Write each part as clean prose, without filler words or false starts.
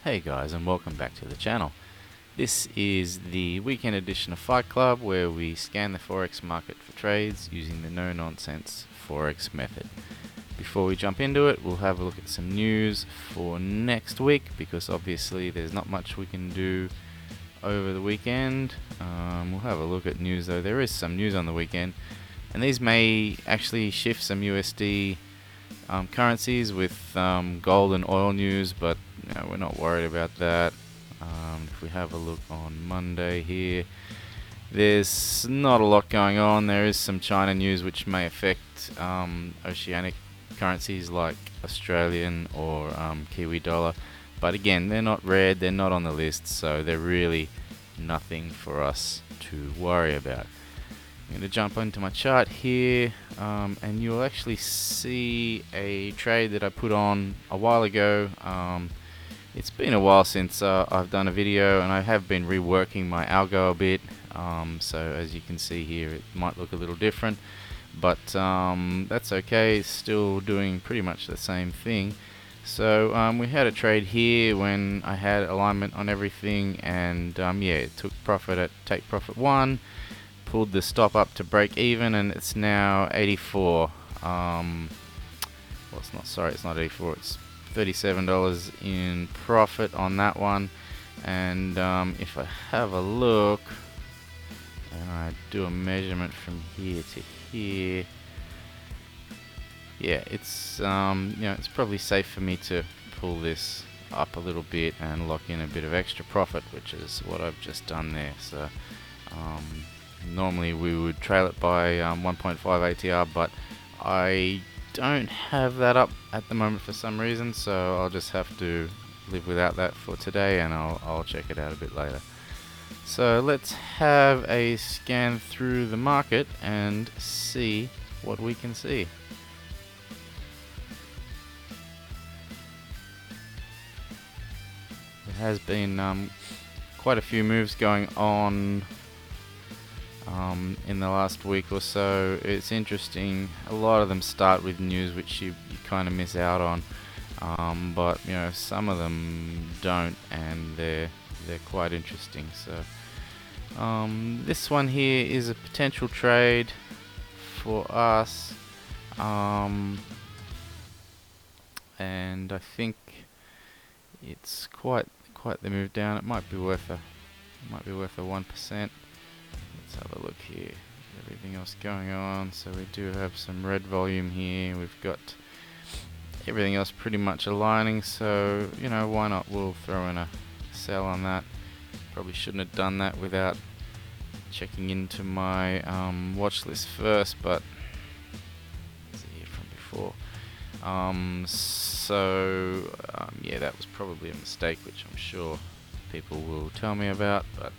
Hey guys, and welcome back to the channel. This is the weekend edition of Fight Club, where we scan the Forex market for trades using the No Nonsense Forex method. Before we jump into it, we'll have a look at some news for next week, because obviously there's not much we can do over the weekend. We'll have a look at news, though. There is some news on the weekend, and these may actually shift some USD currencies with gold and oil news, but we're not worried about that. If we have a look on Monday here, there's not a lot going on. There is some China news which may affect oceanic currencies like Australian or Kiwi dollar, but again, they're not red, they're not on the list, so they're really nothing for us to worry about. I'm going to jump into my chart here, and you'll actually see a trade that I put on a while ago. It's been a while since I've done a video, and I have been reworking my algo a bit, so as you can see here, it might look a little different, but that's okay. It's still doing pretty much the same thing. So we had a trade here when I had alignment on everything, and yeah, it took profit at take profit 1, pulled the stop up to break even, and it's now 84. Well, it's not 84, it's $37 in profit on that one. And if I have a look and I do a measurement from here to here, yeah, it's it's probably safe for me to pull this up a little bit and lock in a bit of extra profit, which is what I've just done there. So normally we would trail it by 1.5 ATR, but I don't have that up at the moment for some reason, so I'll just have to live without that for today, and I'll check it out a bit later. So let's have a scan through the market and see what we can see. There has been quite a few moves going on in the last week or so. It's interesting, a lot of them start with news which you kind of miss out on, but some of them don't, and they're quite interesting. So this one here is a potential trade for us, and I think it's quite the move down. It might be worth a 1%. Let's have a look here. Everything else going on, so we do have some red volume here. We've got everything else pretty much aligning, so why not? We'll throw in a sell on that. Probably shouldn't have done that without checking into my watch list first, but it's here from before. Yeah, that was probably a mistake, which I'm sure people will tell me about, but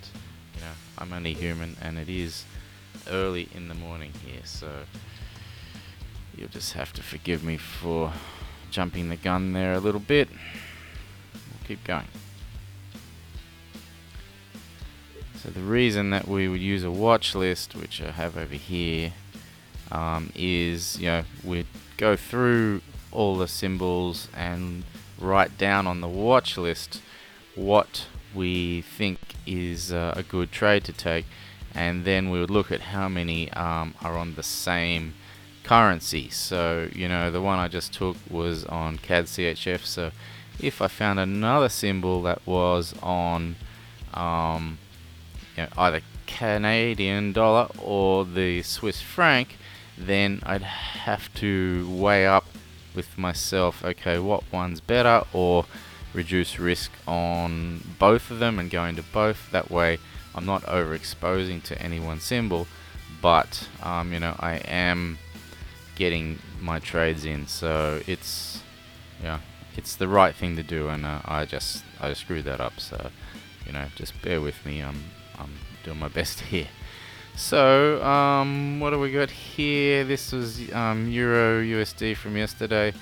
I'm only human, and it is early in the morning here, so you'll just have to forgive me for jumping the gun there a little bit. We'll keep going. So the reason that we would use a watch list, which I have over here, is we'd go through all the symbols and write down on the watch list what we think is a good trade to take, and then we would look at how many are on the same currency. So the one I just took was on CAD CHF, so if I found another symbol that was on either Canadian dollar or the Swiss franc, then I'd have to weigh up with myself, okay, what one's better, or reduce risk on both of them and go into both. That way I'm not overexposing to any one symbol, but I am getting my trades in, so it's the right thing to do, and I screwed that up, so just bear with me. I'm doing my best here. So what do we got here? This was Euro USD from yesterday.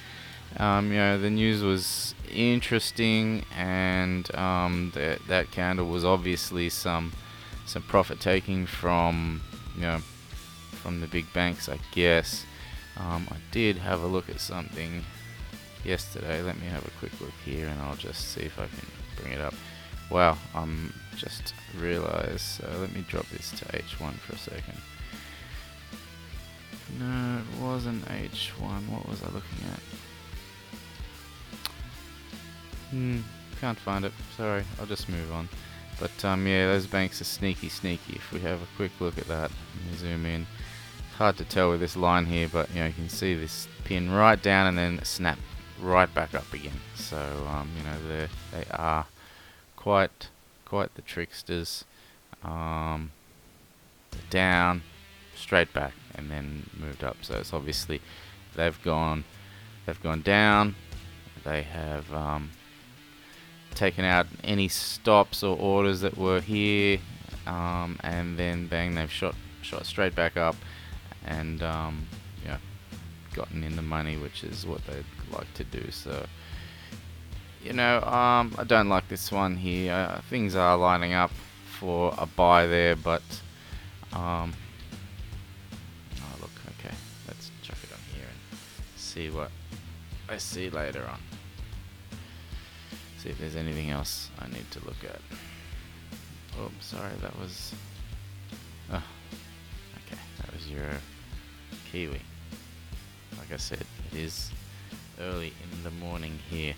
The news was interesting, and that candle was obviously some profit taking from the big banks, I guess. I did have a look at something yesterday. Let me have a quick look here and I'll just see if I can bring it up. Wow, I'm just realized, so let me drop this to H1 for a second. No, it wasn't H1. What was I looking at? Can't find it. Sorry, I'll just move on. But yeah, those banks are sneaky. If we have a quick look at that, let me zoom in. Hard to tell with this line here, but you know, you can see this pin right down and then snap right back up again. So you know, they are quite the tricksters. Down, straight back, and then moved up. So it's obviously they've gone down. They have taken out any stops or orders that were here, and then bang, they've shot straight back up, and you know, gotten in the money, which is what they'd like to do. So you know, I don't like this one here. Things are lining up for a buy there, but oh look, okay, let's chuck it on here and see what I see later on. See if there's anything else I need to look at. Oh, sorry, that was okay, that was your Kiwi. Like I said, it is early in the morning here.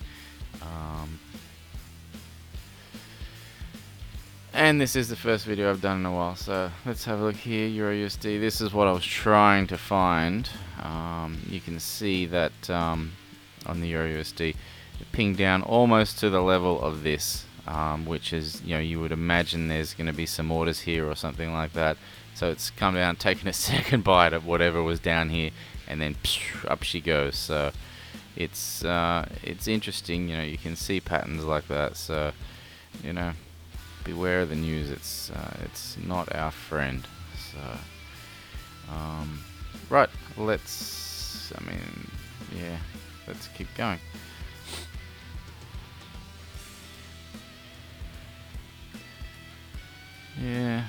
And this is the first video I've done in a while, so let's have a look here. Euro USD, this is what I was trying to find. You can see that on the Euro USD, it pinged down almost to the level of this, which is, you know, you would imagine there's going to be some orders here or something like that. So it's come down, taken a second bite of whatever was down here, and then up she goes. So it's interesting, you know, you can see patterns like that. So, you know, beware of the news. It's not our friend. So right, let's keep going. Yeah,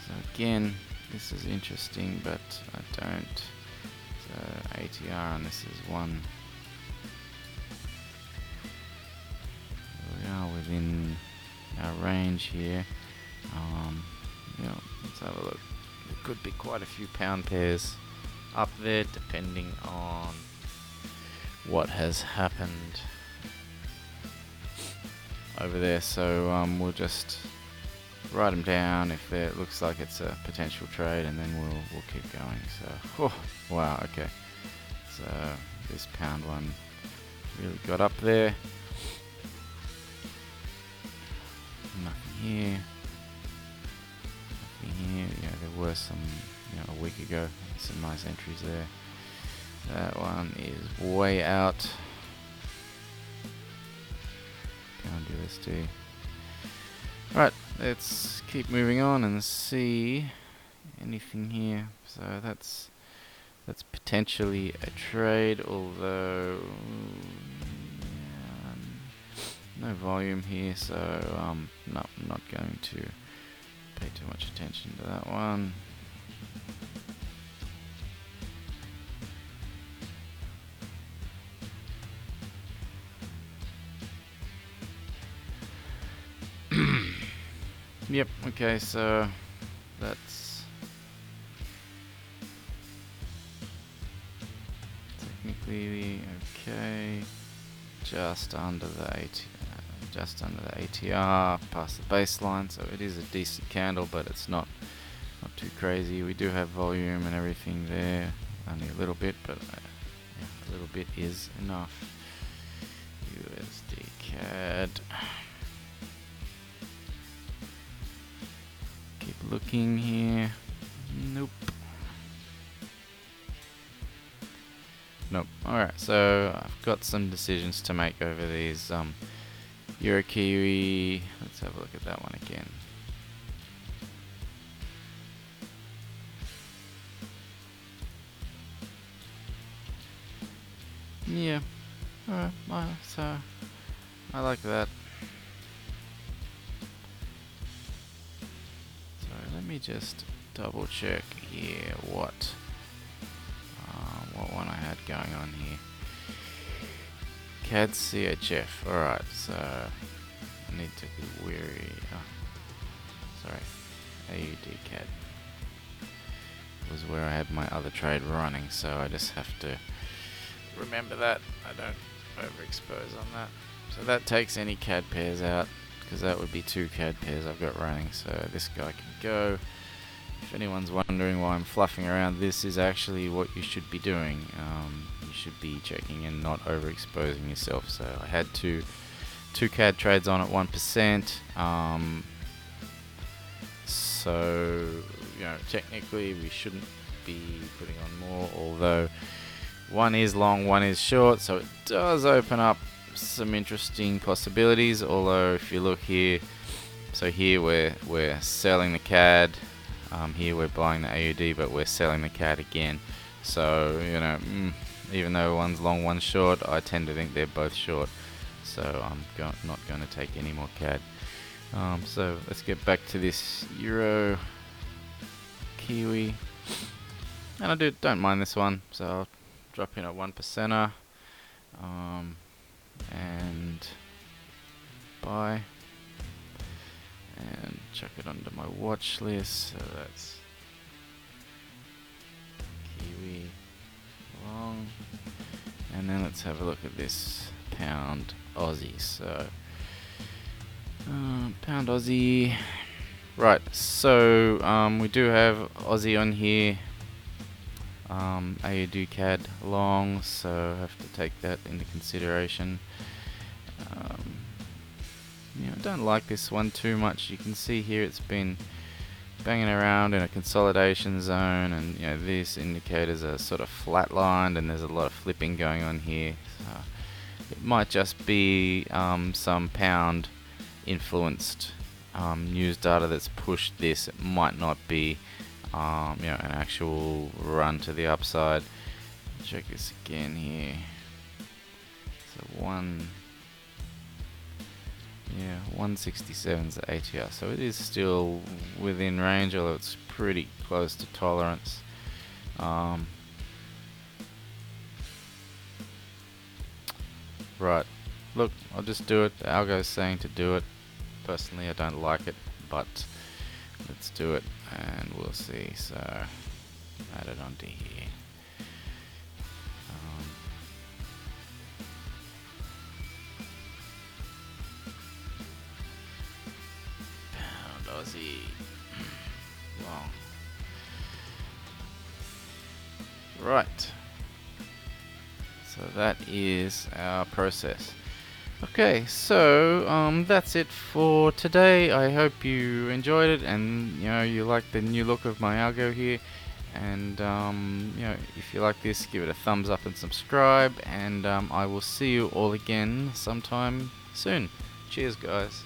so again, this is interesting, but I don't. So ATR, and this is one. We are within our range here. Yeah, let's have a look. There could be quite a few pound pairs up there, depending on what has happened over there. So we'll just write them down if it looks like it's a potential trade, and then we'll keep going. So wow, okay, so this pound one really got up there. Nothing here, nothing here. Yeah, there were some, you know, a week ago, some nice entries there. That one is way out. Pound USD. Right, let's keep moving on and see anything here. So that's potentially a trade, although no volume here, so no, I'm not going to pay too much attention to that one. Yep, okay, so that's technically okay, just under the ATR, past the baseline, so it is a decent candle, but it's not too crazy. We do have volume and everything there, only a little bit, but yeah, a little bit is enough. USD CAD. Keep looking here. Nope. Alright, so I've got some decisions to make over these Euro Kiwi. Let's have a look at that one again. Yeah. Alright, so I like that. So let me just double check here what one I had going on here. CAD CHF. Alright, so I need to be weary. Oh, sorry. AUD CAD was where I had my other trade running, so I just have to remember that I don't overexpose on that. So that takes any CAD pairs out, because that would be 2 CAD pairs I've got running, so this guy can go. If anyone's wondering why I'm fluffing around, this is actually what you should be doing. You should be checking and not overexposing yourself. So I had two CAD trades on at 1%. So technically we shouldn't be putting on more, although one is long, one is short, so it does open up some interesting possibilities. Although if you look here, so here we're selling the CAD, here we're buying the AUD, but we're selling the CAD again. So even though one's long, one's short, I tend to think they're both short. So I'm not going to take any more CAD. So let's get back to this Euro Kiwi, and I don't mind this one, so I'll drop in a 1%er and buy and chuck it onto my watch list. So that's Kiwi long, and then let's have a look at this pound Aussie. So pound Aussie. Right, so we do have Aussie on here, AUD CAD long, so I have to take that into consideration. I don't like this one too much. You can see here it's been banging around in a consolidation zone, and these indicators are sort of flatlined, and there's a lot of flipping going on here. So it might just be some pound influenced news data that's pushed this. It might not be an actual run to the upside. Check this again here. So 167 is the ATR, so it is still within range, although it's pretty close to tolerance. Right, look, I'll just do it. The algo is saying to do it. Personally, I don't like it, but let's do it and we'll see. So add it onto here. Pound Aussie long. Right. So that is our process. Okay, so that's it for today. I hope you enjoyed it, and you like the new look of my algo here. And if you like this, give it a thumbs up and subscribe. And I will see you all again sometime soon. Cheers, guys.